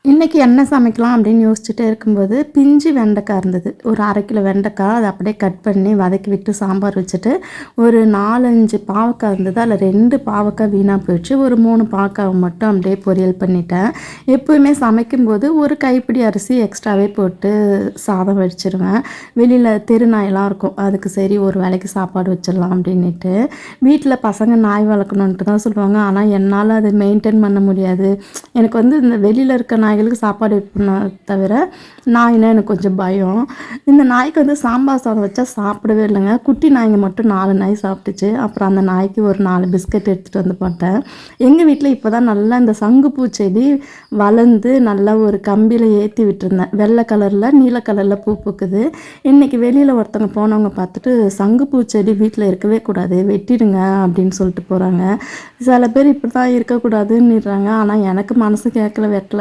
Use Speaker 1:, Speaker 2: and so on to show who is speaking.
Speaker 1: இன்றைக்கி என்ன சமைக்கலாம் அப்படின்னு யோசிச்சுட்டே இருக்கும்போது பிஞ்சு வெண்டைக்காய் இருந்தது. ஒரு 1/2 கிலோ வெண்டைக்காய் அதை அப்படியே கட் பண்ணி வதக்கி விட்டு சாம்பார் வச்சுட்டு, ஒரு 4, 5 பாவக்காய் இருந்தது. அதில் 2 பாவக்காய் வீணாக போயிடுச்சு. ஒரு 3 பாவக்காவை மட்டும் அப்படியே பொரியல் பண்ணிட்டேன். எப்போவுமே சமைக்கும்போது ஒரு கைப்பிடி அரிசி எக்ஸ்ட்ராவே போட்டு சாதம் வடிச்சிருவேன். வெளியில் தெரு நாயெல்லாம் இருக்கும், அதுக்கு சரி ஒரு வேளைக்கு சாப்பாடு வச்சிடலாம் அப்படின்ட்டு. வீட்டில் பசங்க நாய் வளர்க்கணுன்ட்டு தான் சொல்லுவாங்க. ஆனால் என்னால் அதை மெயின்டைன் பண்ண முடியாது. எனக்கு வந்து இந்த வெளியில் இருக்க நாய்களுக்கு சாப்பாடு வைப்பேன் தவிர, நாய்னா எனக்கு கொஞ்சம் பயம். இந்த நாய்க்கு வந்து சாம்பார் சாதம் வச்சா சாப்பிடவே இல்லைங்க. குட்டி நாய்ங்க மட்டும் 4 நாய் சாப்பிட்டுச்சு. அப்புறம் அந்த நாய்க்கு ஒரு 4 பிஸ்கட் எடுத்துகிட்டு வந்து போட்டேன். எங்கள் வீட்டில் இப்போ தான் நல்லா இந்த சங்குப்பூ செடி வளர்ந்து நல்லா ஒரு கம்பியில் ஏற்றி விட்டுருந்தேன். வெள்ளை கலரில் நீல கலரில் பூ பூக்குது. இன்றைக்கி வெளியில் ஒருத்தவங்க போனவங்க பார்த்துட்டு, சங்குப்பூ செடி வீட்டில் இருக்கவே கூடாது, வெட்டிடுங்க அப்படின்னு சொல்லிட்டு போகிறாங்க. சில பேர் இப்படி தான் இருக்கக்கூடாதுன்னுறாங்க. ஆனால் எனக்கு மனசு கேட்கல, வெட்டல.